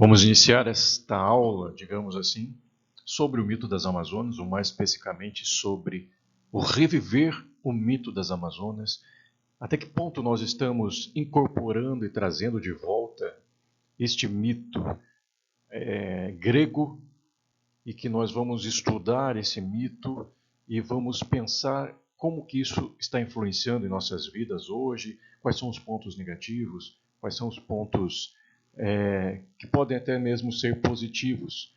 Vamos iniciar esta aula, digamos assim, sobre o mito das Amazonas, ou mais especificamente sobre o reviver o mito das Amazonas. Até que ponto nós estamos incorporando e trazendo de volta este mito grego, e que nós vamos estudar esse mito e vamos pensar como que isso está influenciando em nossas vidas hoje, quais são os pontos negativos, quais são os pontos que podem até mesmo ser positivos.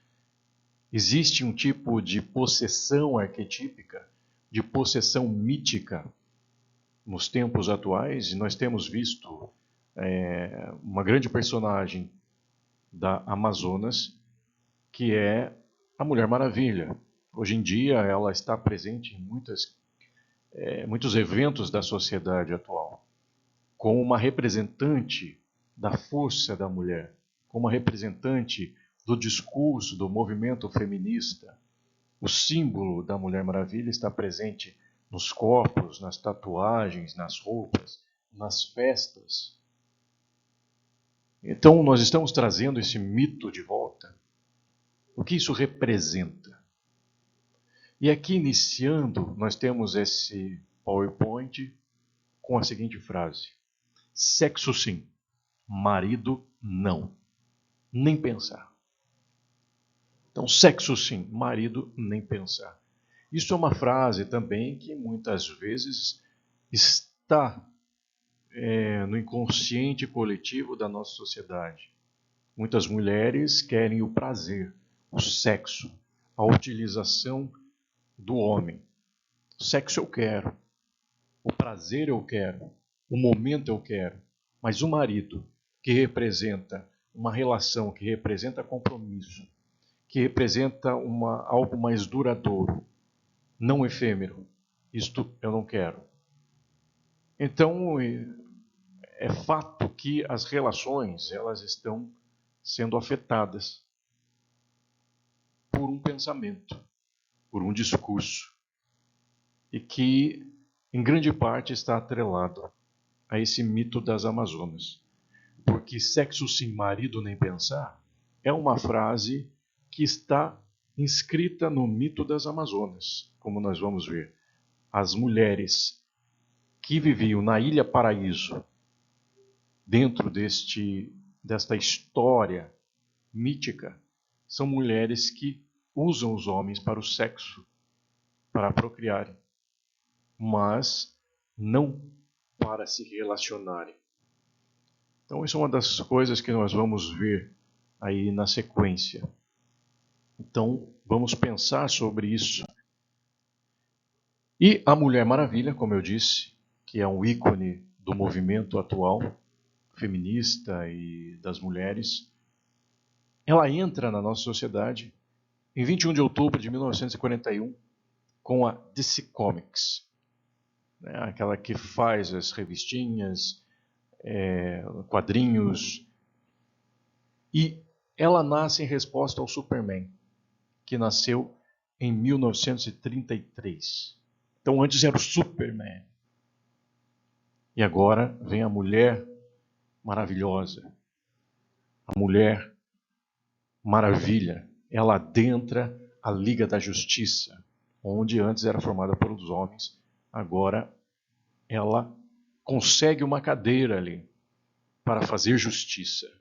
Existe um tipo de possessão arquetípica, de possessão mítica nos tempos atuais, e nós temos visto uma grande personagem da Amazonas, que é a Mulher Maravilha. Hoje em dia ela está presente em muitos eventos da sociedade atual, como uma representante da força da mulher, como uma representante do discurso, do movimento feminista. O símbolo da Mulher Maravilha está presente nos corpos, nas tatuagens, nas roupas, nas festas. Então nós estamos trazendo esse mito de volta. O que isso representa? E aqui, iniciando, nós temos esse PowerPoint com a seguinte frase: sexo sim, marido não. Nem pensar. Então, sexo sim, marido nem pensar. Isso é uma frase também que muitas vezes está no inconsciente coletivo da nossa sociedade. Muitas mulheres querem o prazer, o sexo, a utilização do homem. O sexo eu quero, o prazer eu quero, o momento eu quero, mas o marido, que representa uma relação, que representa compromisso, que representa algo mais duradouro, não efêmero, isto eu não quero. Então, é fato que as relações elas estão sendo afetadas por um pensamento, por um discurso, e que, em grande parte, está atrelado a esse mito das Amazonas. Porque sexo sim, marido nem pensar, é uma frase que está inscrita no mito das Amazonas, como nós vamos ver. As mulheres que viviam na Ilha Paraíso, dentro desta história mítica, são mulheres que usam os homens para o sexo, para procriarem, mas não para se relacionarem. Então, isso é uma das coisas que nós vamos ver aí na sequência. Então, vamos pensar sobre isso. E a Mulher Maravilha, como eu disse, que é um ícone do movimento atual, feminista e das mulheres, ela entra na nossa sociedade em 21 de outubro de 1941 com a DC Comics, né? Aquela que faz as revistinhas, quadrinhos, e ela nasce em resposta ao Superman, que nasceu em 1933. Então antes era o Superman. E agora vem a Mulher Maravilhosa. A Mulher Maravilha. Ela adentra a Liga da Justiça, onde antes era formada pelos homens, agora ela consegue uma cadeira ali para fazer justiça.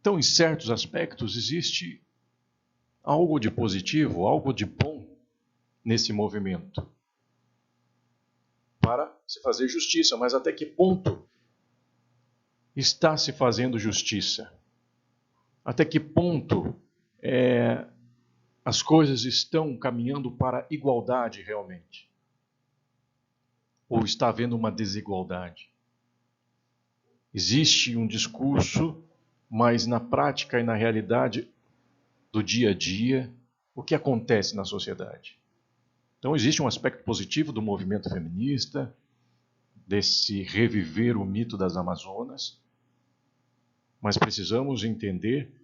Então, em certos aspectos, existe algo de positivo, algo de bom nesse movimento para se fazer justiça. Mas até que ponto está se fazendo justiça? Até que ponto as coisas estão caminhando para a igualdade realmente? Ou está havendo uma desigualdade? Existe um discurso, mas na prática e na realidade do dia a dia, o que acontece na sociedade? Então existe um aspecto positivo do movimento feminista, desse reviver o mito das Amazonas, mas precisamos entender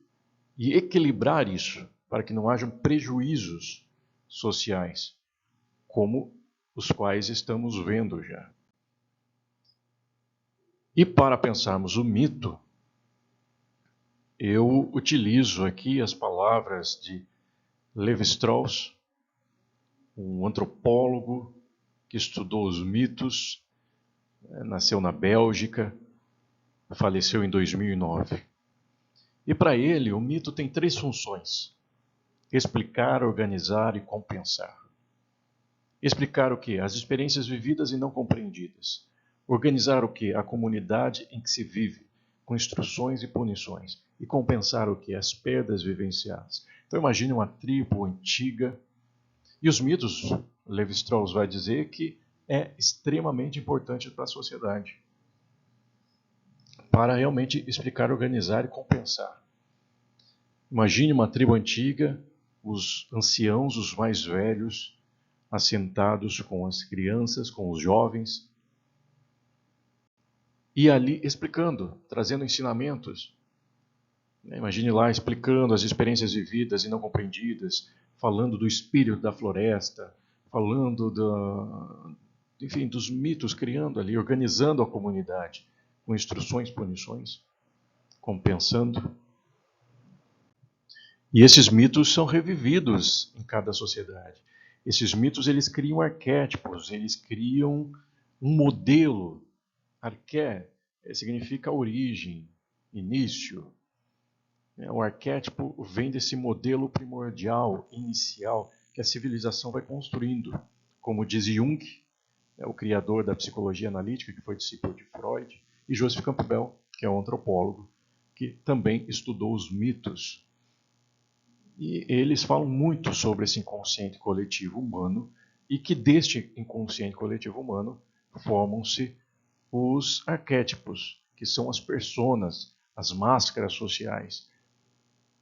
e equilibrar isso para que não hajam prejuízos sociais, como os quais estamos vendo já. E para pensarmos o mito, eu utilizo aqui as palavras de Lévi-Strauss, um antropólogo que estudou os mitos, nasceu na Bélgica, faleceu em 2009. E para ele, o mito tem 3 funções: explicar, organizar e compensar. Explicar o quê? As experiências vividas e não compreendidas. Organizar o quê? A comunidade em que se vive, com instruções e punições. E compensar o quê? As perdas vivenciadas. Então imagine uma tribo antiga. E os mitos, Lévi-Strauss vai dizer que é extremamente importante para a sociedade, para realmente explicar, organizar e compensar. Imagine uma tribo antiga, os anciãos, os mais velhos, assentados com as crianças, com os jovens, e ali explicando, trazendo ensinamentos. Imagine lá explicando as experiências vividas e não compreendidas, falando do espírito da floresta, falando enfim, dos mitos, criando ali, organizando a comunidade, com instruções, punições, compensando. E esses mitos são revividos em cada sociedade. Esses mitos, eles criam arquétipos, eles criam um modelo. Arqué significa origem, início. O arquétipo vem desse modelo primordial, inicial, que a civilização vai construindo. Como diz Jung, o criador da psicologia analítica, que foi discípulo de Freud, e Joseph Campbell, que é um antropólogo, que também estudou os mitos. E eles falam muito sobre esse inconsciente coletivo humano, e que deste inconsciente coletivo humano formam-se os arquétipos, que são as personas, as máscaras sociais,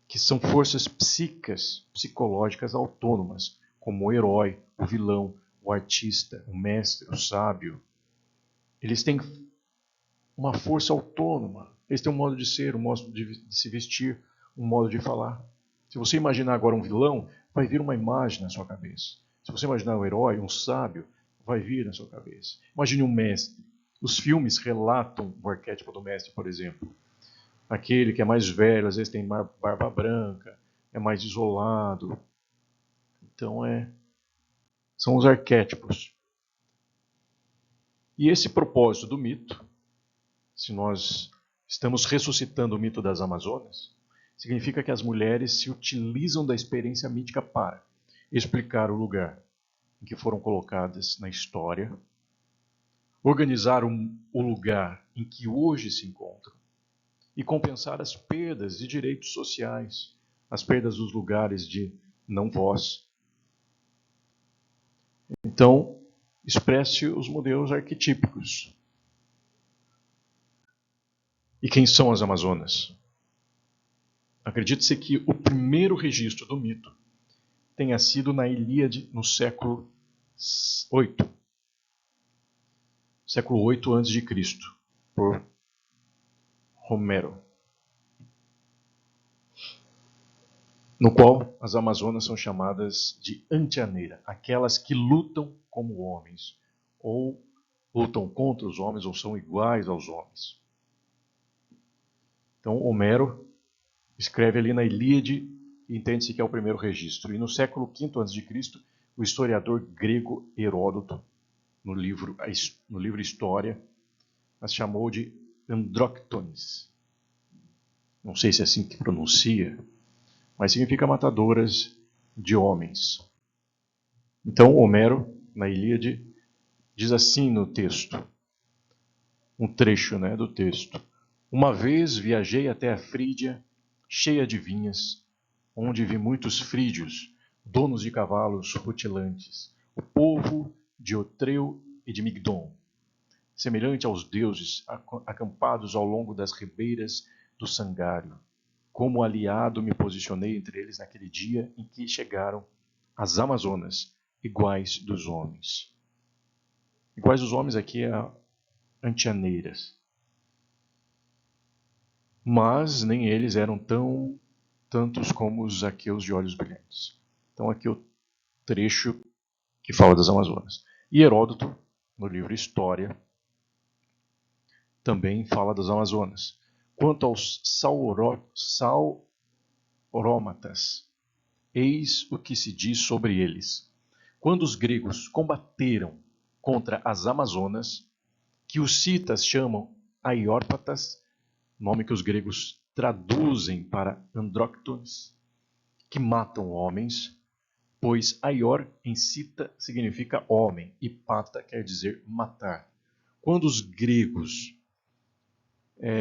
que são forças psíquicas, psicológicas autônomas, como o herói, o vilão, o artista, o mestre, o sábio. Eles têm uma força autônoma, eles têm um modo de ser, um modo de se vestir, um modo de falar. Se você imaginar agora um vilão, vai vir uma imagem na sua cabeça. Se você imaginar um herói, um sábio, vai vir na sua cabeça. Imagine um mestre. Os filmes relatam o arquétipo do mestre, por exemplo. Aquele que é mais velho, às vezes tem barba branca, é mais isolado. Então, são os arquétipos. E esse propósito do mito, se nós estamos ressuscitando o mito das Amazonas, significa que as mulheres se utilizam da experiência mítica para explicar o lugar em que foram colocadas na história, organizar o lugar em que hoje se encontram e compensar as perdas de direitos sociais, as perdas dos lugares de não voz. Então, expresse os modelos arquetípicos. E quem são as Amazonas? Acredite-se que o primeiro registro do mito tenha sido na Ilíade no século VIII. Século VIII a.C., por Homero. No qual as Amazonas são chamadas de Antianeira, aquelas que lutam como homens, ou lutam contra os homens, ou são iguais aos homens. Então, Homero escreve ali na Ilíade, e entende-se que é o primeiro registro. E no século V a.C., o historiador grego Heródoto, no livro História, as chamou de Andróctones. Não sei se é assim que pronuncia, mas significa matadoras de homens. Então, Homero, na Ilíade, diz assim no texto, um trecho do texto: Uma vez viajei até a Frígia, cheia de vinhas, onde vi muitos frígios, donos de cavalos rutilantes, o povo de Otreu e de Migdon, semelhante aos deuses acampados ao longo das ribeiras do Sangário. Como aliado me posicionei entre eles naquele dia em que chegaram as Amazonas, iguais dos homens. Iguais dos homens aqui é antianeiras. Mas nem eles eram tantos como os aqueus de olhos brilhantes. Então aqui o trecho que fala das Amazonas. E Heródoto, no livro História, também fala das Amazonas. Quanto aos saurómatas, eis o que se diz sobre eles. Quando os gregos combateram contra as Amazonas, que os citas chamam aiórpatas, nome que os gregos traduzem para andróctones, que matam homens, pois aior em cita significa homem e pata quer dizer matar. Quando os gregos,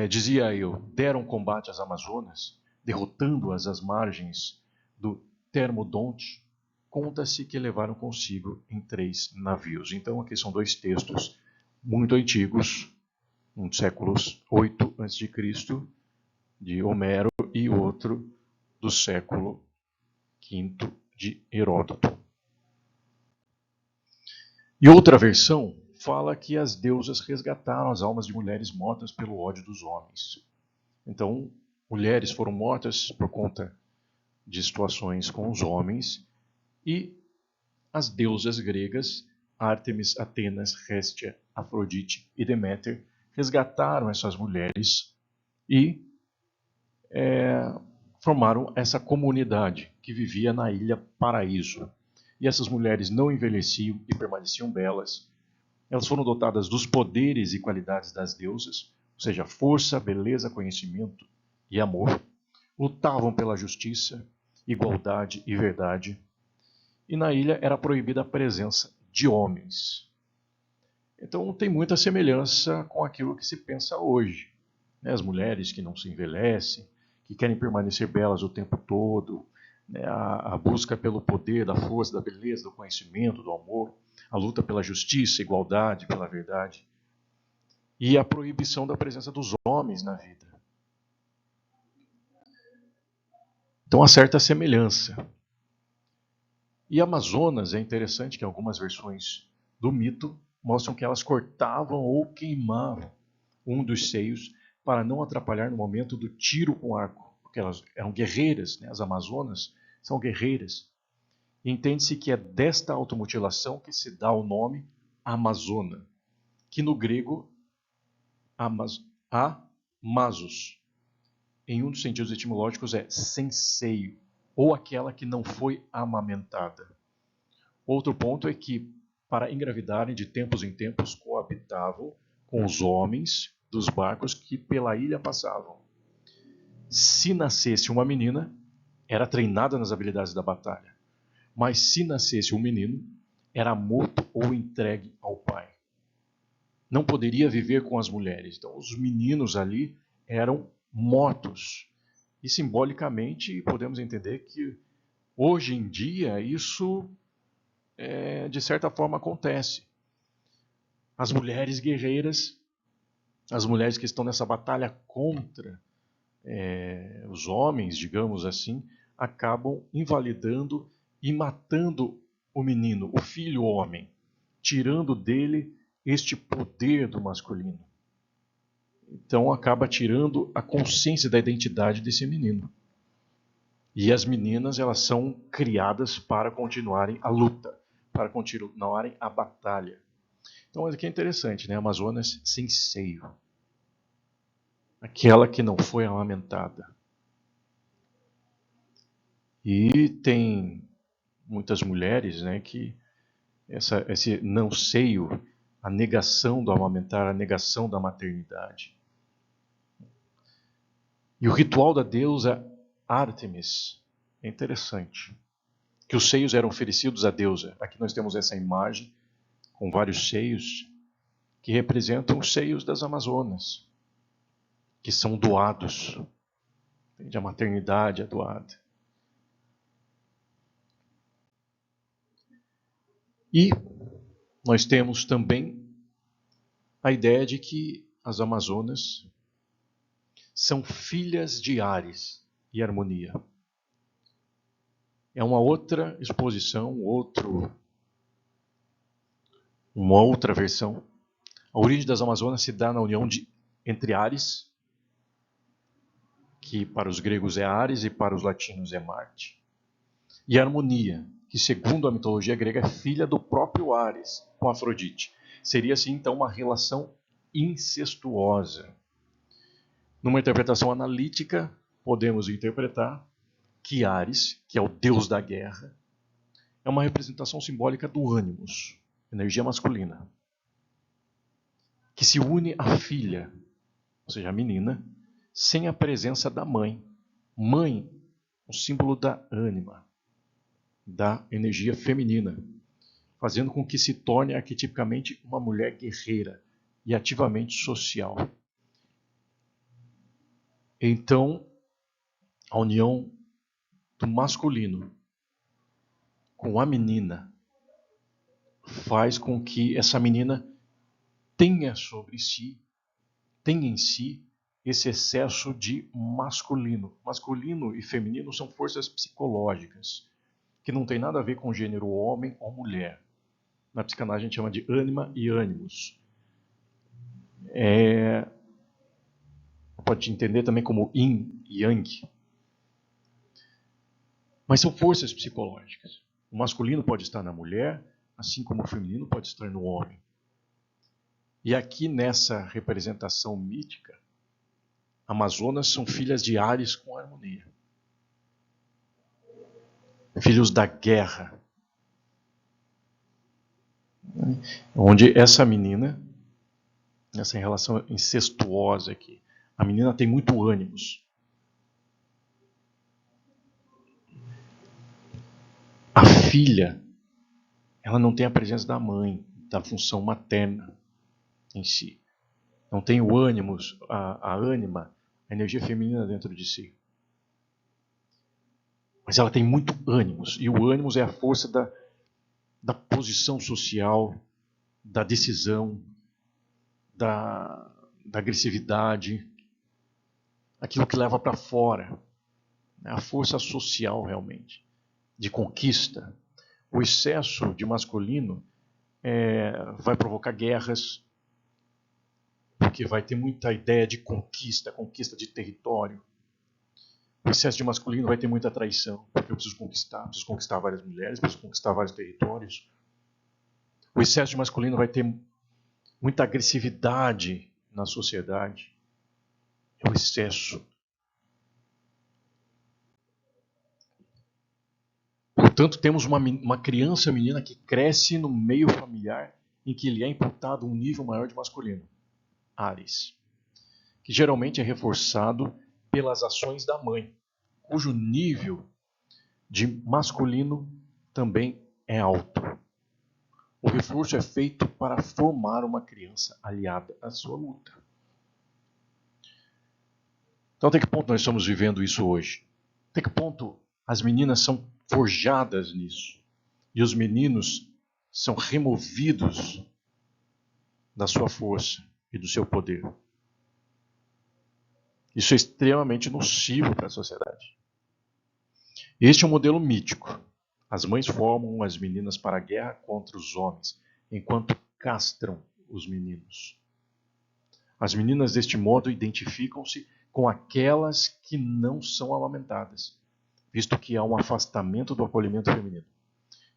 dizia eu, deram combate às Amazonas, derrotando-as às margens do Termodonte, conta-se que levaram consigo em 3 navios. Então aqui são 2 textos muito antigos, um do século 8 a.C., de Homero, e outro do século V de Heródoto. E outra versão fala que as deusas resgataram as almas de mulheres mortas pelo ódio dos homens. Então, mulheres foram mortas por conta de situações com os homens, e as deusas gregas, Ártemis, Atenas, Réstia, Afrodite e Deméter, resgataram essas mulheres e formaram essa comunidade que vivia na ilha Paraíso. E essas mulheres não envelheciam e permaneciam belas. Elas foram dotadas dos poderes e qualidades das deusas, ou seja, força, beleza, conhecimento e amor. Lutavam pela justiça, igualdade e verdade. E na ilha era proibida a presença de homens. Então tem muita semelhança com aquilo que se pensa hoje. As mulheres que não se envelhecem, que querem permanecer belas o tempo todo, a busca pelo poder, da força, da beleza, do conhecimento, do amor, a luta pela justiça, igualdade, pela verdade, e a proibição da presença dos homens na vida. Então há certa semelhança. E Amazonas, é interessante que algumas versões do mito mostram que elas cortavam ou queimavam um dos seios para não atrapalhar no momento do tiro com arco, porque elas eram guerreiras, as Amazonas são guerreiras. E entende-se que é desta automutilação que se dá o nome Amazona, que no grego amazos, em um dos sentidos etimológicos é sem seio, ou aquela que não foi amamentada. Outro ponto é que, para engravidarem, de tempos em tempos coabitavam com os homens dos barcos que pela ilha passavam. Se nascesse uma menina, era treinada nas habilidades da batalha. Mas se nascesse um menino, era morto ou entregue ao pai. Não poderia viver com as mulheres. Então os meninos ali eram mortos. E simbolicamente podemos entender que hoje em dia isso de certa forma acontece. As mulheres guerreiras, as mulheres que estão nessa batalha contra os homens, digamos assim, acabam invalidando e matando o menino, o filho homem, tirando dele este poder do masculino. Então acaba tirando a consciência da identidade desse menino. E as meninas, elas são criadas para continuarem a luta, para continuarem a batalha. Então aqui é interessante, Amazonas sem seio. Aquela que não foi amamentada. E tem muitas mulheres que esse não seio, a negação do amamentar, a negação da maternidade. E o ritual da deusa Ártemis é interessante, que os seios eram oferecidos à deusa. Aqui nós temos essa imagem com vários seios que representam os seios das Amazonas, que são doados. A maternidade é doada. E nós temos também a ideia de que as Amazonas são filhas de Ares e Harmonia. É uma outra exposição, uma outra versão. A origem das Amazonas se dá na união entre Ares, que para os gregos é Ares e para os latinos é Marte, e Harmonia, que segundo a mitologia grega é filha do próprio Ares com Afrodite. Seria assim então uma relação incestuosa. Numa interpretação analítica, podemos interpretar que Ares, que é o deus da guerra, é uma representação simbólica do ânimos, energia masculina, que se une à filha, ou seja, a menina, sem a presença da mãe. Mãe, o símbolo da ânima, da energia feminina, fazendo com que se torne arquetipicamente uma mulher guerreira e ativamente social. Então, a união do masculino com a menina faz com que essa menina tenha sobre si, tenha em si, esse excesso de masculino. Masculino e feminino são forças psicológicas, que não tem nada a ver com gênero homem ou mulher. Na psicanálise a gente chama de ânima e ânimos. Pode entender também como yin e yang. Mas são forças psicológicas. O masculino pode estar na mulher, assim como o feminino pode estar no homem. E aqui nessa representação mítica, Amazonas são filhas de Ares com harmonia. Filhos da guerra. Onde essa menina, essa relação incestuosa aqui, a menina tem muito ânimos. A filha, ela não tem a presença da mãe, da função materna em si. Não tem o ânimos, a ânima, a energia feminina dentro de si. Mas ela tem muito ânimos. E o ânimos é a força da posição social, da decisão, da agressividade, aquilo que leva para fora. A força social, realmente, de conquista. O excesso de masculino vai provocar guerras, porque vai ter muita ideia de conquista de território. O excesso de masculino vai ter muita traição, porque eu preciso conquistar várias mulheres, preciso conquistar vários territórios. O excesso de masculino vai ter muita agressividade na sociedade. É o excesso. Portanto, temos uma criança menina que cresce no meio familiar em que lhe é imputado um nível maior de masculino. Ares, que geralmente é reforçado pelas ações da mãe, cujo nível de masculino também é alto. O reforço é feito para formar uma criança aliada à sua luta. Então, até que ponto nós estamos vivendo isso hoje? Até que ponto as meninas são forjadas nisso e os meninos são removidos da sua força e do seu poder? Isso é extremamente nocivo para a sociedade. Este é um modelo mítico. As mães formam as meninas para a guerra contra os homens, enquanto castram os meninos. As meninas, deste modo, identificam-se com aquelas que não são amamentadas, visto que há um afastamento do acolhimento feminino.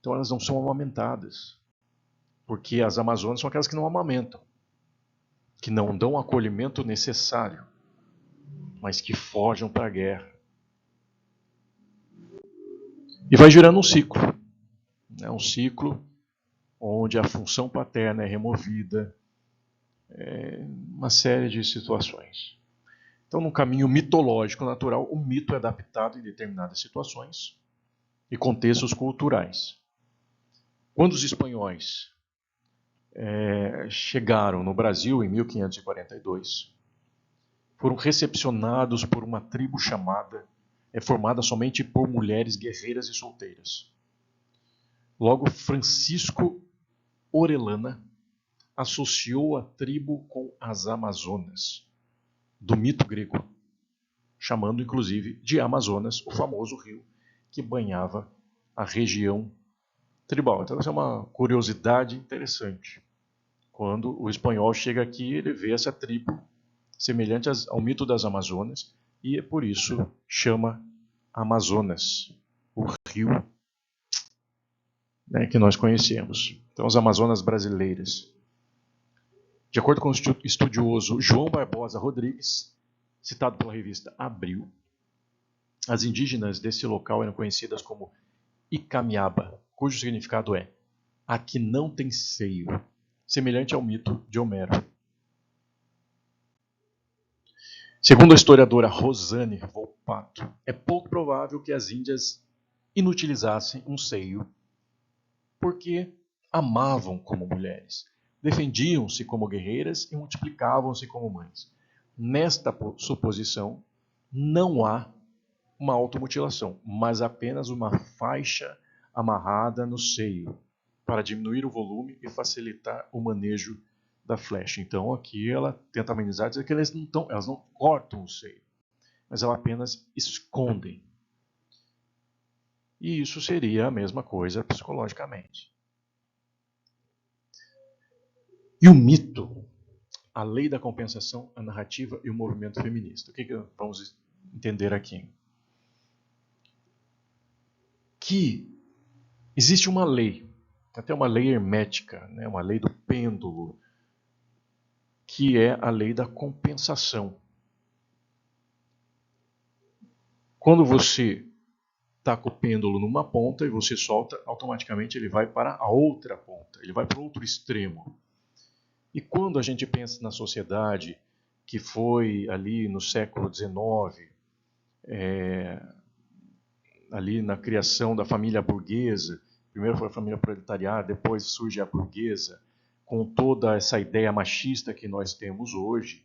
Então elas não são amamentadas, porque as amazonas são aquelas que não amamentam, que não dão o acolhimento necessário, mas que forjam para a guerra. E vai girando um ciclo. Um ciclo onde a função paterna é removida, uma série de situações. Então, num caminho mitológico natural, o mito é adaptado em determinadas situações e contextos culturais. Quando os espanhóis chegaram no Brasil em 1542, foram recepcionados por uma tribo formada somente por mulheres guerreiras e solteiras. Logo, Francisco Orellana associou a tribo com as Amazonas, do mito grego, chamando inclusive de Amazonas o famoso rio que banhava a região tribal. Então, essa é uma curiosidade interessante. Quando o espanhol chega aqui, ele vê essa tribo semelhante ao mito das Amazonas, e é por isso chama Amazonas, o rio que nós conhecemos. Então, as Amazonas brasileiras. De acordo com o estudioso João Barbosa Rodrigues, citado pela revista Abril, as indígenas desse local eram conhecidas como Icamiaba, cujo significado é a que não tem seio, semelhante ao mito de Homero. Segundo a historiadora Rosane Volpato, é pouco provável que as índias inutilizassem um seio porque amavam como mulheres, defendiam-se como guerreiras e multiplicavam-se como mães. Nesta suposição, não há uma automutilação, mas apenas uma faixa amarrada no seio, para diminuir o volume e facilitar o manejo da flecha. Então aqui ela tenta amenizar, dizer que elas não cortam o seio, mas elas apenas escondem. E isso seria a mesma coisa psicologicamente. E o mito, a lei da compensação, a narrativa e o movimento feminista. O que vamos entender aqui? Que existe uma lei, até uma lei hermética, né, uma lei do pêndulo, que é a lei da compensação. Quando você está com o pêndulo numa ponta e você solta, automaticamente ele vai para a outra ponta, ele vai para o outro extremo. E quando a gente pensa na sociedade que foi ali no século XIX, ali na criação da família burguesa, primeiro foi a família proletariada, depois surge a burguesa, com toda essa ideia machista que nós temos hoje,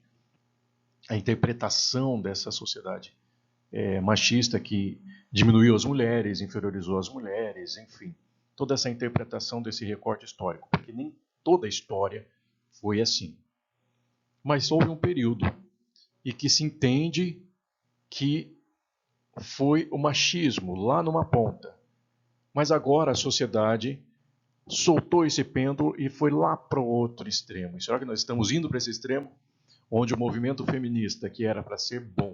a interpretação dessa sociedade machista que diminuiu as mulheres, inferiorizou as mulheres, enfim, toda essa interpretação desse recorte histórico, porque nem toda a história foi assim. Mas houve um período em que se entende que foi o machismo lá numa ponta. Mas agora a sociedade soltou esse pêndulo e foi lá para o outro extremo. E será que nós estamos indo para esse extremo? Onde o movimento feminista, que era para ser bom,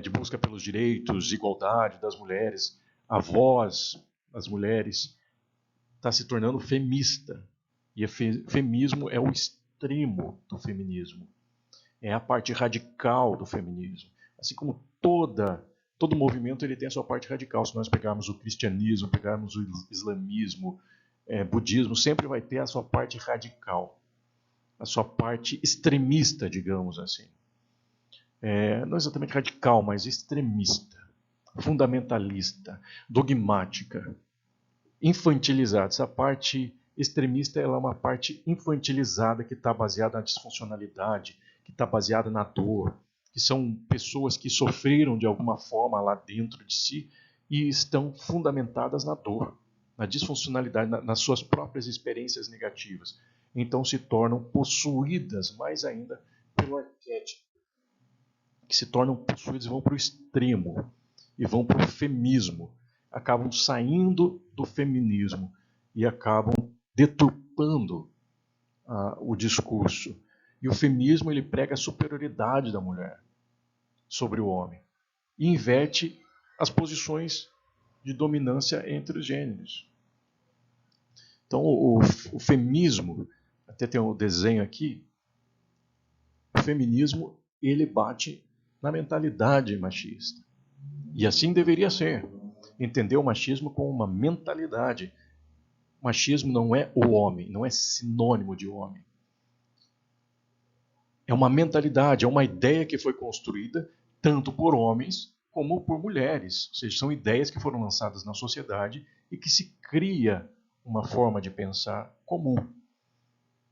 de busca pelos direitos, igualdade das mulheres, a voz das mulheres, está se tornando femista. E o feminismo é o extremo do feminismo. É a parte radical do feminismo. Assim como todo movimento ele tem a sua parte radical. Se nós pegarmos o cristianismo, pegarmos o islamismo, budismo, sempre vai ter a sua parte radical, a sua parte extremista, digamos assim. Não exatamente radical, mas extremista, fundamentalista, dogmática, infantilizada. Essa parte extremista ela é uma parte infantilizada que está baseada na disfuncionalidade, que está baseada na dor, que são pessoas que sofreram de alguma forma lá dentro de si e estão fundamentadas na dor, na disfuncionalidade, nas suas próprias experiências negativas. Então se tornam possuídas mais ainda pelo arquétipo, que se tornam possuídas e vão para o extremo, e vão para o feminismo, acabam saindo do feminismo e acabam deturpando o discurso. E o feminismo ele prega a superioridade da mulher sobre o homem e inverte as posições de dominância entre os gêneros. Então o feminismo, até tem um desenho aqui, o feminismo ele bate na mentalidade machista. E assim deveria ser. Entender o machismo como uma mentalidade. Machismo não é o homem, não é sinônimo de homem. É uma mentalidade, é uma ideia que foi construída tanto por homens como por mulheres. Ou seja, são ideias que foram lançadas na sociedade e que se cria uma forma de pensar comum.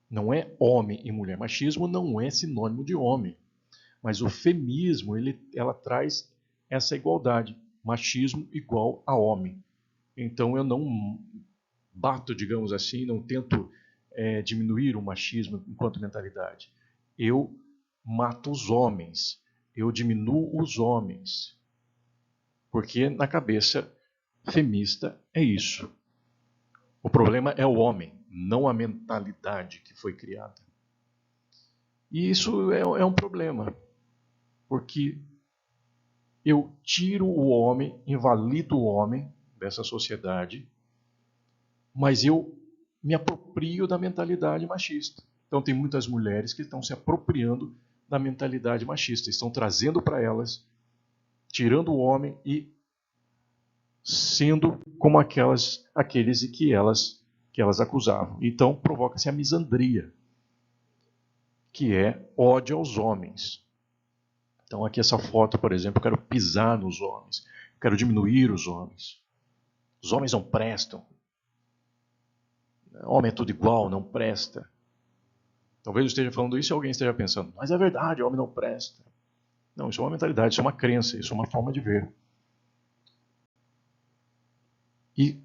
Não é homem e mulher. Machismo não é sinônimo de homem. Mas o feminismo, ela traz essa igualdade. Machismo igual a homem. Então eu não bato, digamos assim, não tento diminuir o machismo enquanto mentalidade. Eu mato os homens. Eu diminuo os homens. Porque na cabeça feminista é isso. O problema é o homem, não a mentalidade que foi criada. E isso é um problema. Porque eu tiro o homem, invalido o homem dessa sociedade, mas eu me aproprio da mentalidade machista. Então tem muitas mulheres que estão se apropriando da mentalidade machista. Estão trazendo para elas, tirando o homem e sendo como aqueles que elas acusavam. Então provoca-se a misandria, que é ódio aos homens. Então aqui essa foto, por exemplo, eu quero pisar nos homens, eu quero diminuir os homens. Os homens não prestam. Homem é tudo igual, não presta. Talvez eu esteja falando isso e alguém esteja pensando, mas é verdade, homem não presta. Não, isso é uma mentalidade, isso é uma crença, isso é uma forma de ver. E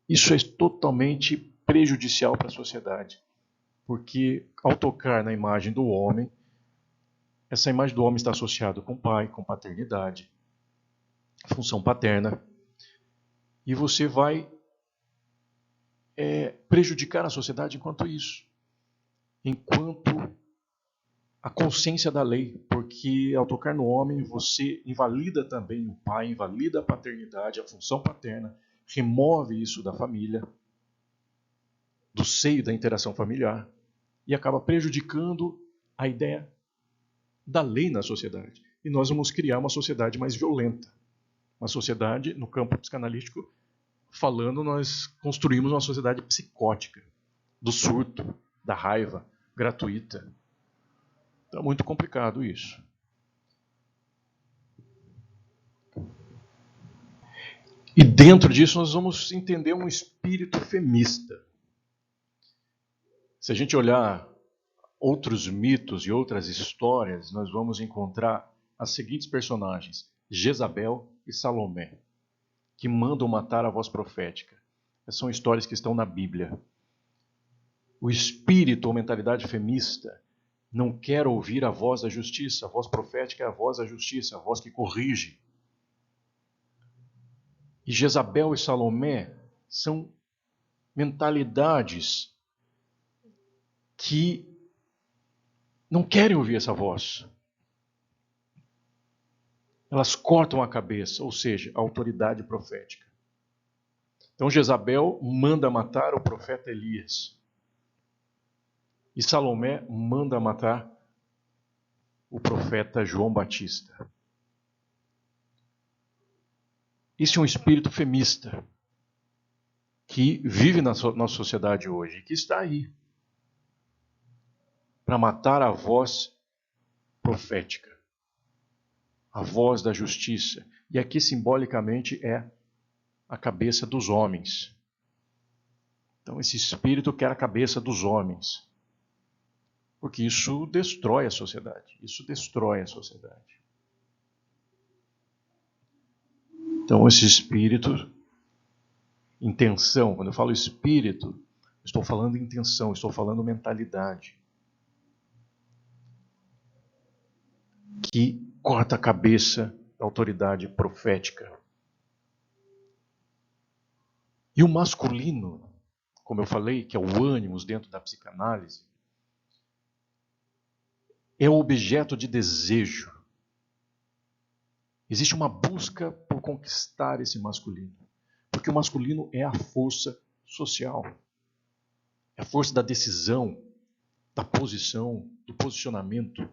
isso é totalmente prejudicial para a sociedade. Porque ao tocar na imagem do homem, essa imagem do homem está associada com pai, com paternidade, função paterna. E você vai prejudicar a sociedade enquanto isso. Enquanto a consciência da lei. Porque ao tocar no homem, você invalida também o pai, invalida a paternidade, a função paterna, remove isso da família, do seio da interação familiar, e acaba prejudicando a ideia da lei na sociedade. E nós vamos criar uma sociedade mais violenta. Uma sociedade, no campo psicanalítico, falando, nós construímos uma sociedade psicótica, do surto, da raiva gratuita. Então é muito complicado isso. E dentro disso nós vamos entender um espírito femista. Se a gente olhar outros mitos e outras histórias, nós vamos encontrar as seguintes personagens: Jezabel e Salomé, que mandam matar a voz profética. Essas são histórias que estão na Bíblia. O espírito ou mentalidade femista não quer ouvir a voz da justiça. A voz profética é a voz da justiça, a voz que corrige. E Jezabel e Salomé são mentalidades que não querem ouvir essa voz. Elas cortam a cabeça, ou seja, a autoridade profética. Então Jezabel manda matar o profeta Elias. E Salomé manda matar o profeta João Batista. Isso é um espírito femista que vive na nossa sociedade hoje, que está aí para matar a voz profética, a voz da justiça. E aqui simbolicamente é a cabeça dos homens. Então esse espírito quer a cabeça dos homens, porque isso destrói a sociedade. Isso destrói a sociedade. Então esse espírito, intenção, quando eu falo espírito, estou falando intenção, estou falando mentalidade, que corta a cabeça da autoridade profética. E o masculino, como eu falei, que é o ânimos dentro da psicanálise, é o objeto de desejo. Existe uma busca por conquistar esse masculino. Porque o masculino é a força social. É a força da decisão, da posição, do posicionamento.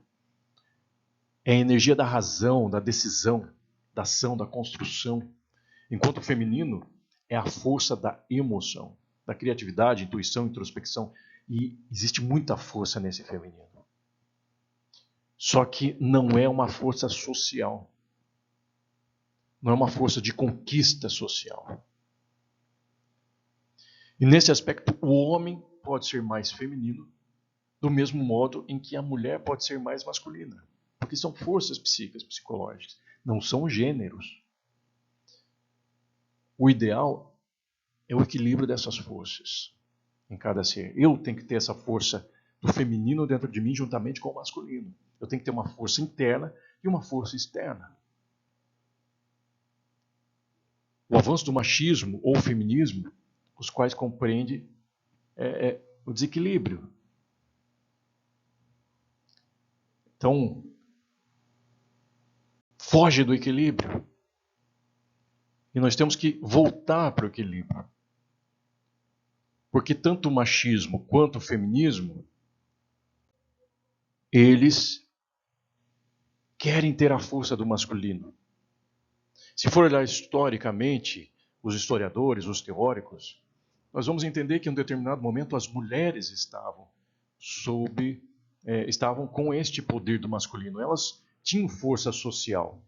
É a energia da razão, da decisão, da ação, da construção. Enquanto o feminino é a força da emoção, da criatividade, intuição, introspecção. E existe muita força nesse feminino. Só que não é uma força social. Não é uma força de conquista social. E nesse aspecto, o homem pode ser mais feminino, do mesmo modo em que a mulher pode ser mais masculina. Porque são forças psíquicas, psicológicas, não são gêneros. O ideal é o equilíbrio dessas forças em cada ser. Eu tenho que ter essa força do feminino dentro de mim juntamente com o masculino. Eu tenho que ter uma força interna e uma força externa. O avanço do machismo ou feminismo, os quais compreende o desequilíbrio. Então, foge do equilíbrio. E nós temos que voltar para o equilíbrio. Porque tanto o machismo quanto o feminismo eles querem ter a força do masculino. Se for olhar historicamente, os historiadores, os teóricos, nós vamos entender que em um determinado momento as mulheres estavam com este poder do masculino. Elas tinham força social.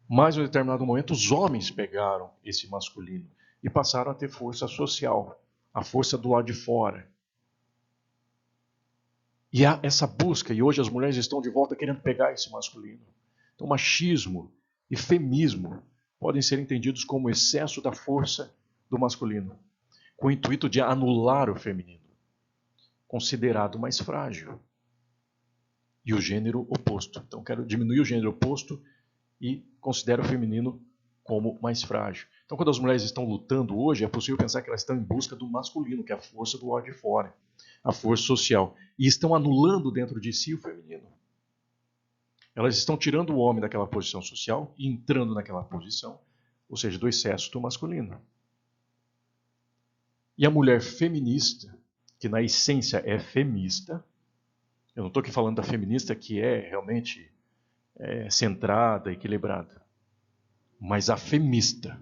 Mas em um determinado momento os homens pegaram esse masculino e passaram a ter força social, a força do lado de fora. E há essa busca, e hoje as mulheres estão de volta querendo pegar esse masculino. Então machismo e feminismo podem ser entendidos como excesso da força do masculino, com o intuito de anular o feminino, considerado mais frágil. E o gênero oposto. Então quero diminuir o gênero oposto e considero o feminino como mais frágil. Então quando as mulheres estão lutando hoje, é possível pensar que elas estão em busca do masculino, que é a força do lado de fora, a força social. E estão anulando dentro de si o feminino. Elas estão tirando o homem daquela posição social e entrando naquela posição, ou seja, do excesso do masculino. E a mulher feminista, que na essência é femista, eu não estou aqui falando da feminista que é realmente centrada, equilibrada, mas a femista,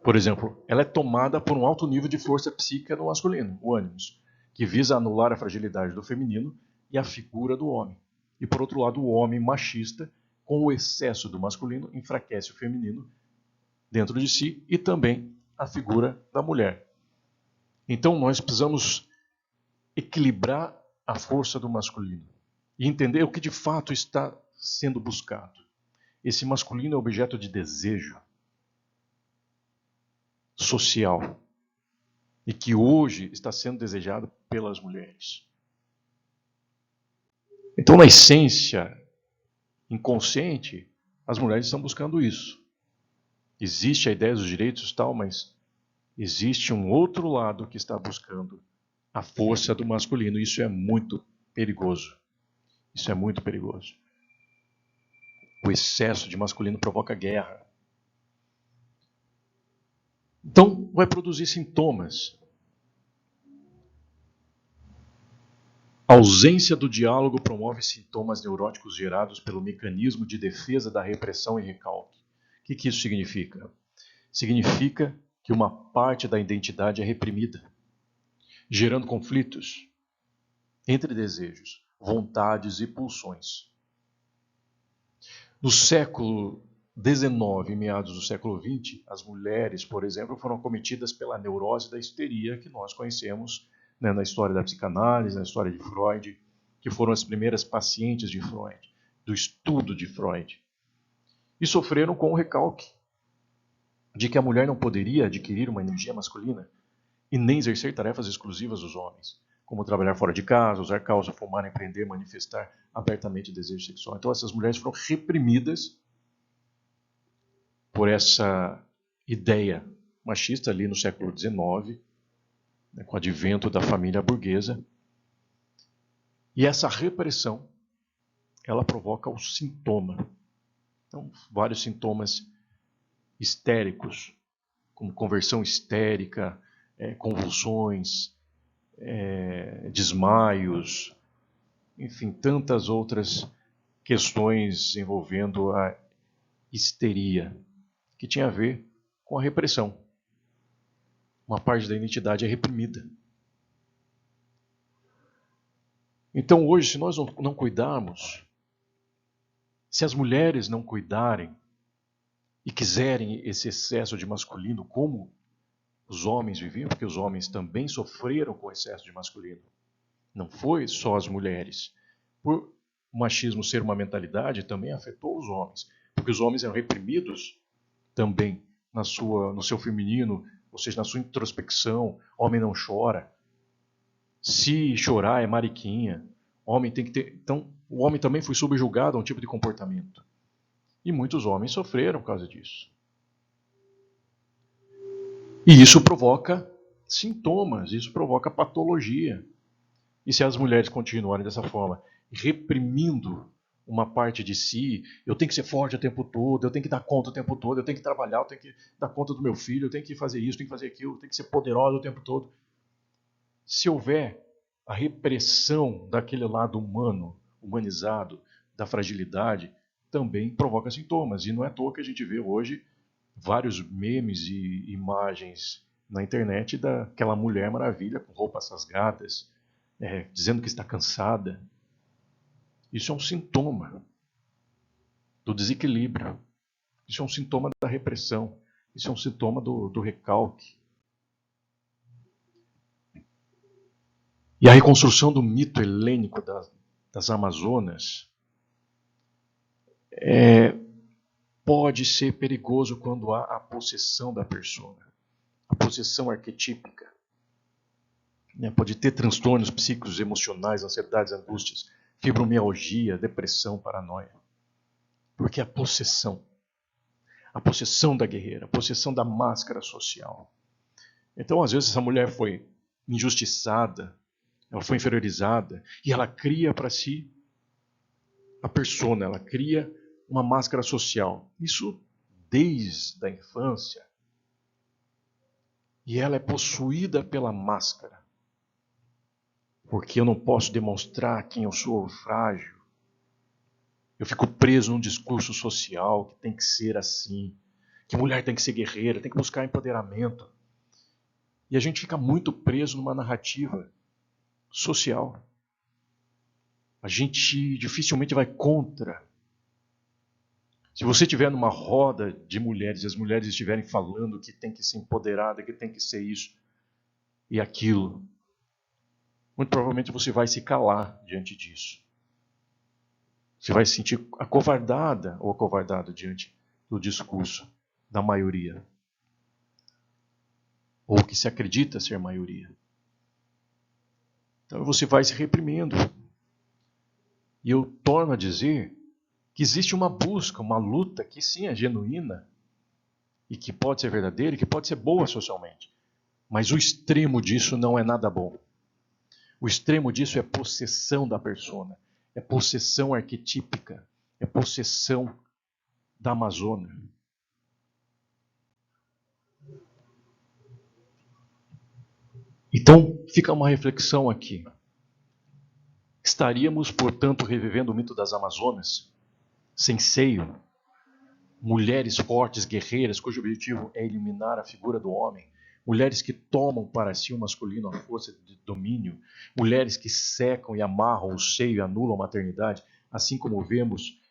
por exemplo, ela é tomada por um alto nível de força psíquica no masculino, o ânimos, que visa anular a fragilidade do feminino e a figura do homem. E por outro lado, o homem machista, com o excesso do masculino, enfraquece o feminino dentro de si e também a figura da mulher. Então nós precisamos equilibrar a força do masculino e entender o que de fato está sendo buscado. Esse masculino é objeto de desejo social e que hoje está sendo desejado pelas mulheres. Então, na essência inconsciente, as mulheres estão buscando isso. Existe a ideia dos direitos e tal, mas existe um outro lado que está buscando a força do masculino. Isso é muito perigoso. Isso é muito perigoso. O excesso de masculino provoca guerra. Então, vai produzir sintomas. A ausência do diálogo promove sintomas neuróticos gerados pelo mecanismo de defesa da repressão e recalque. O que isso significa? Significa que uma parte da identidade é reprimida, gerando conflitos entre desejos, vontades e pulsões. No século XIX, meados do século XX, as mulheres, por exemplo, foram acometidas pela neurose da histeria que nós conhecemos na história da psicanálise, na história de Freud, que foram as primeiras pacientes de Freud, do estudo de Freud. E sofreram com o recalque de que a mulher não poderia adquirir uma energia masculina e nem exercer tarefas exclusivas dos homens, como trabalhar fora de casa, usar calça, fumar, empreender, manifestar abertamente desejo sexual. Então essas mulheres foram reprimidas por essa ideia machista ali no século XIX, com o advento da família burguesa. E essa repressão, ela provoca o sintoma. Então, vários sintomas histéricos, como conversão histérica, convulsões, desmaios, enfim, tantas outras questões envolvendo a histeria, que tinha a ver com a repressão. Uma parte da identidade é reprimida. Então hoje, se nós não cuidarmos, se as mulheres não cuidarem e quiserem esse excesso de masculino como os homens viviam, porque os homens também sofreram com o excesso de masculino. Não foi só as mulheres. Por o machismo ser uma mentalidade, também afetou os homens, porque os homens eram reprimidos também no seu feminino, ou seja, na sua introspecção. Homem não chora. Se chorar é mariquinha. Homem tem que ter. Então, o homem também foi subjugado a um tipo de comportamento. E muitos homens sofreram por causa disso. E isso provoca sintomas, isso provoca patologia. E se as mulheres continuarem dessa forma, reprimindo uma parte de si, eu tenho que ser forte o tempo todo, eu tenho que dar conta o tempo todo, eu tenho que trabalhar, eu tenho que dar conta do meu filho, eu tenho que fazer isso, eu tenho que fazer aquilo, eu tenho que ser poderosa o tempo todo. Se houver a repressão daquele lado humano, humanizado, da fragilidade, também provoca sintomas. E não é à toa que a gente vê hoje vários memes e imagens na internet daquela Mulher Maravilha com roupas rasgadas, dizendo que está cansada. Isso é um sintoma do desequilíbrio. Isso é um sintoma da repressão. Isso é um sintoma do recalque. E a reconstrução do mito helênico das Amazonas pode ser perigoso quando há a possessão da persona, a possessão arquetípica. Pode ter transtornos psíquicos, emocionais, ansiedades, angústias, fibromialgia, depressão, paranoia. Porque a possessão da guerreira, a possessão da máscara social. Então, às vezes, essa mulher foi injustiçada, ela foi inferiorizada, e ela cria para si a persona, ela cria uma máscara social. Isso desde a infância. E ela é possuída pela máscara. Porque eu não posso demonstrar quem eu sou frágil. Eu fico preso num discurso social que tem que ser assim, que mulher tem que ser guerreira, tem que buscar empoderamento. E a gente fica muito preso numa narrativa social. A gente dificilmente vai contra. Se você estiver numa roda de mulheres e as mulheres estiverem falando que tem que ser empoderada, que tem que ser isso e aquilo, muito provavelmente você vai se calar diante disso. Você vai se sentir acovardada ou acovardado diante do discurso da maioria. Ou que se acredita ser maioria. Então você vai se reprimindo. E eu torno a dizer que existe uma busca, uma luta que sim é genuína e que pode ser verdadeira e que pode ser boa socialmente. Mas o extremo disso não é nada bom. O extremo disso é possessão da persona, é possessão arquetípica, é possessão da Amazônia. Então, fica uma reflexão aqui. Estaríamos, portanto, revivendo o mito das Amazonas, sem seio, mulheres fortes, guerreiras, cujo objetivo é eliminar a figura do homem, mulheres que tomam para si o masculino a força de domínio, mulheres que secam e amarram o seio e anulam a maternidade, assim como vemos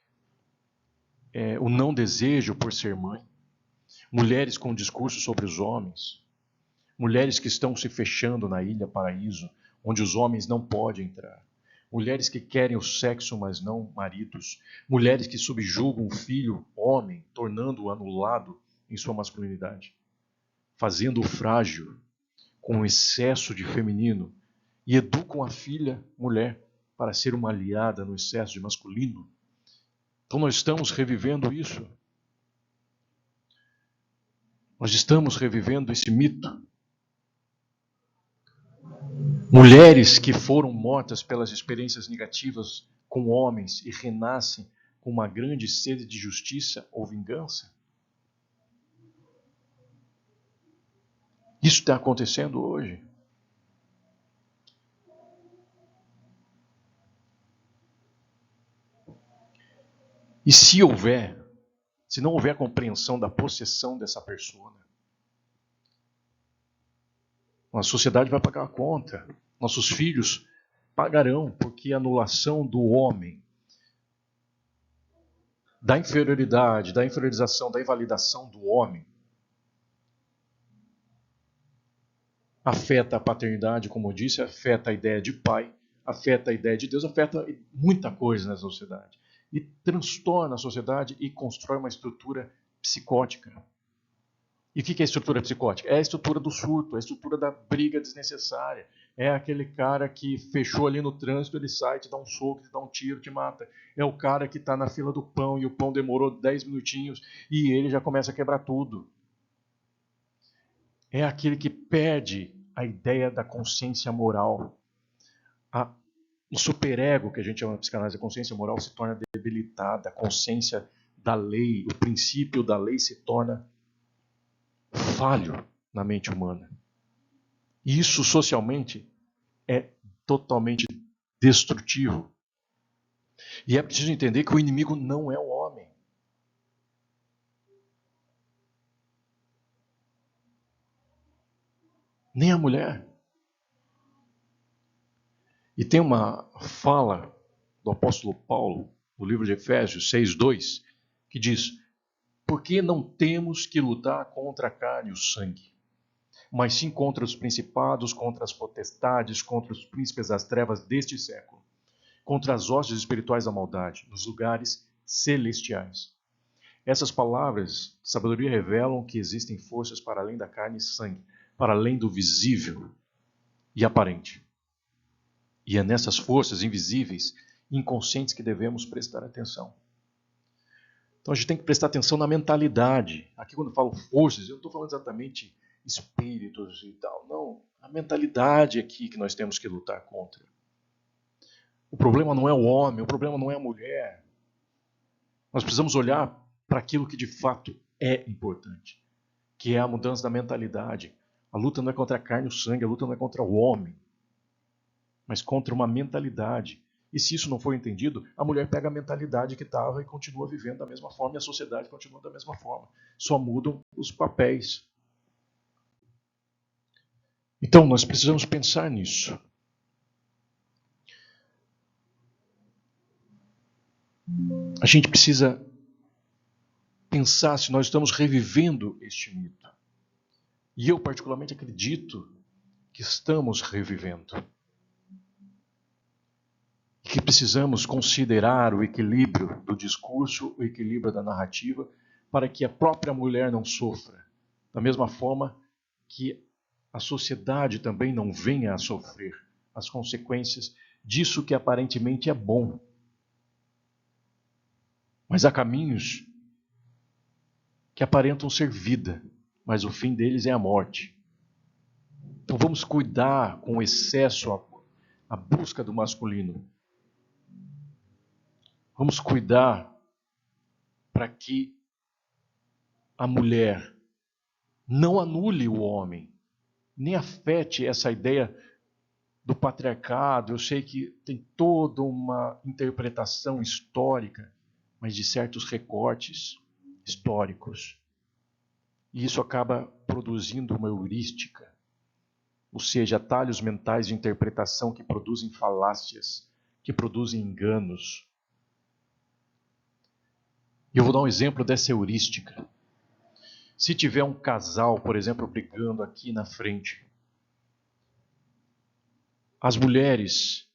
o não desejo por ser mãe, mulheres com discurso sobre os homens, mulheres que estão se fechando na ilha paraíso, onde os homens não podem entrar, mulheres que querem o sexo, mas não maridos, mulheres que subjugam o filho homem, tornando-o anulado em sua masculinidade, fazendo-o frágil com excesso de feminino e educam a filha mulher para ser uma aliada no excesso de masculino. Então nós estamos revivendo isso. Nós estamos revivendo esse mito. Mulheres que foram mortas pelas experiências negativas com homens e renascem com uma grande sede de justiça ou vingança. Isso está acontecendo hoje. E se não houver compreensão da possessão dessa persona, a sociedade vai pagar a conta. Nossos filhos pagarão, porque a anulação do homem, da inferioridade, da inferiorização, da invalidação do homem, afeta a paternidade, como eu disse, afeta a ideia de pai, afeta a ideia de Deus, afeta muita coisa na sociedade. E transtorna a sociedade e constrói uma estrutura psicótica. E o que é a estrutura psicótica? É a estrutura do surto, é a estrutura da briga desnecessária. É aquele cara que fechou ali no trânsito, ele sai, te dá um soco, te dá um tiro, te mata. É o cara que está na fila do pão e o pão demorou 10 minutinhos e ele já começa a quebrar tudo. É aquele que perde a ideia da consciência moral. O superego, que a gente chama na psicanálise, a consciência moral se torna debilitada, a consciência da lei, o princípio da lei se torna falho na mente humana. E isso socialmente é totalmente destrutivo. E é preciso entender que o inimigo não é o homem. Nem a mulher. E tem uma fala do apóstolo Paulo, no livro de Efésios 6:2, que diz: porque não temos que lutar contra a carne e o sangue, mas sim contra os principados, contra as potestades, contra os príncipes das trevas deste século, contra as hostes espirituais da maldade, nos lugares celestiais. Essas palavras de sabedoria revelam que existem forças para além da carne e sangue, para além do visível e aparente. E é nessas forças invisíveis, inconscientes, que devemos prestar atenção. Então a gente tem que prestar atenção na mentalidade. Aqui quando eu falo forças, eu não estou falando exatamente espíritos e tal. Não, a mentalidade aqui que nós temos que lutar contra. O problema não é o homem, o problema não é a mulher. Nós precisamos olhar para aquilo que de fato é importante, que é a mudança da mentalidade. A luta não é contra a carne e o sangue, a luta não é contra o homem, mas contra uma mentalidade. E se isso não for entendido, a mulher pega a mentalidade que estava e continua vivendo da mesma forma, e a sociedade continua da mesma forma. Só mudam os papéis. Então, nós precisamos pensar nisso. A gente precisa pensar se nós estamos revivendo este mito. E eu, particularmente, acredito que estamos revivendo. E que precisamos considerar o equilíbrio do discurso, o equilíbrio da narrativa, para que a própria mulher não sofra. Da mesma forma que a sociedade também não venha a sofrer as consequências disso que aparentemente é bom. Mas há caminhos que aparentam ser vida, mas o fim deles é a morte. Então vamos cuidar com excesso a busca do masculino. Vamos cuidar para que a mulher não anule o homem, nem afete essa ideia do patriarcado. Eu sei que tem toda uma interpretação histórica, mas de certos recortes históricos. E isso acaba produzindo uma heurística, ou seja, atalhos mentais de interpretação que produzem falácias, que produzem enganos. E eu vou dar um exemplo dessa heurística. Se tiver um casal, por exemplo, brigando aqui na frente, as mulheres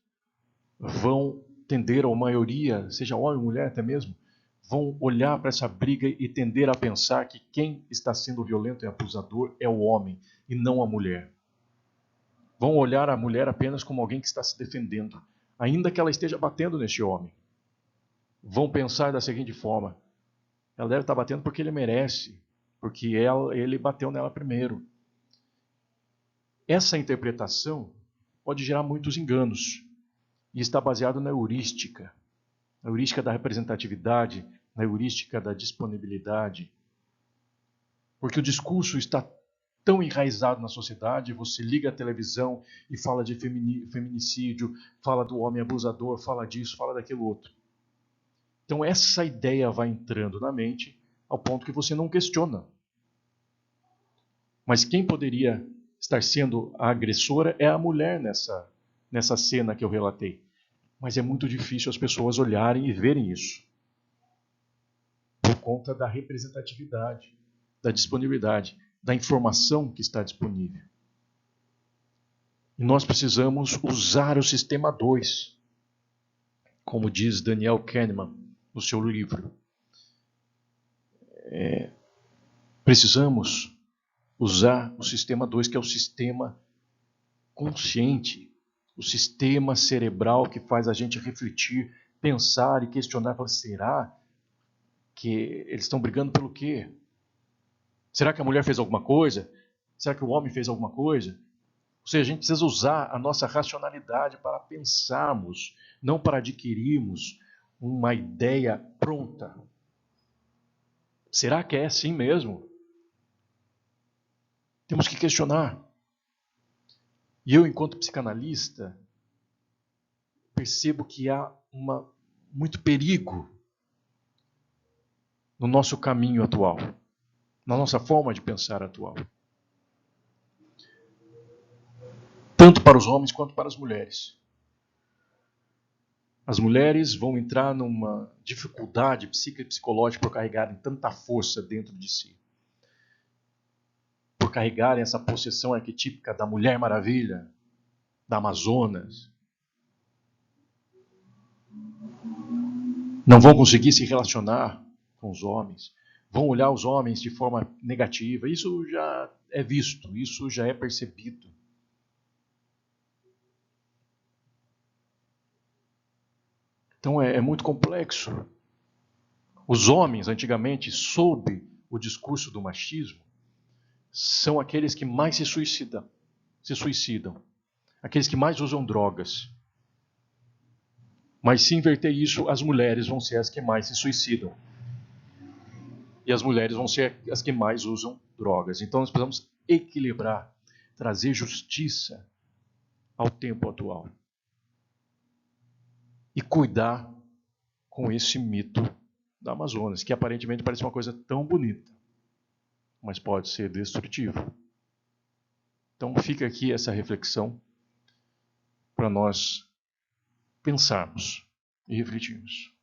vão tender, ou a maioria, seja homem ou mulher até mesmo, vão olhar para essa briga e tender a pensar que quem está sendo violento e abusador é o homem e não a mulher. Vão olhar a mulher apenas como alguém que está se defendendo, ainda que ela esteja batendo neste homem. Vão pensar da seguinte forma: ela deve estar batendo porque ele merece, porque ele bateu nela primeiro. Essa interpretação pode gerar muitos enganos e está baseado na heurística da representatividade, na heurística da disponibilidade. Porque o discurso está tão enraizado na sociedade, você liga a televisão e fala de feminicídio, fala do homem abusador, fala disso, fala daquilo outro. Então essa ideia vai entrando na mente ao ponto que você não questiona. Mas quem poderia estar sendo a agressora é a mulher nessa cena que eu relatei. Mas é muito difícil as pessoas olharem e verem isso. Por conta da representatividade, da disponibilidade, da informação que está disponível. E nós precisamos usar o sistema 2, como diz Daniel Kahneman no seu livro. Precisamos usar o sistema 2, que é o sistema consciente, o sistema cerebral que faz a gente refletir, pensar e questionar. Falar, será que eles estão brigando pelo quê? Será que a mulher fez alguma coisa? Será que o homem fez alguma coisa? Ou seja, a gente precisa usar a nossa racionalidade para pensarmos, não para adquirirmos uma ideia pronta. Será que é assim mesmo? Temos que questionar. E eu, enquanto psicanalista, percebo que há muito perigo no nosso caminho atual, na nossa forma de pensar atual. Tanto para os homens quanto para as mulheres. As mulheres vão entrar numa dificuldade psicológica por carregarem tanta força dentro de si. Por carregarem essa possessão arquetípica da Mulher Maravilha, da Amazonas. Não vão conseguir se relacionar com os homens. Vão olhar os homens de forma negativa. Isso já é visto, isso já é percebido. Então é muito complexo. Os homens, antigamente, sob o discurso do machismo, são aqueles que mais se suicidam. Aqueles que mais usam drogas. Mas se inverter isso, as mulheres vão ser as que mais se suicidam. E as mulheres vão ser as que mais usam drogas. Então nós precisamos equilibrar, trazer justiça ao tempo atual. E cuidar com esse mito da Amazonas, que aparentemente parece uma coisa tão bonita, mas pode ser destrutivo. Então fica aqui essa reflexão para nós pensarmos e refletirmos.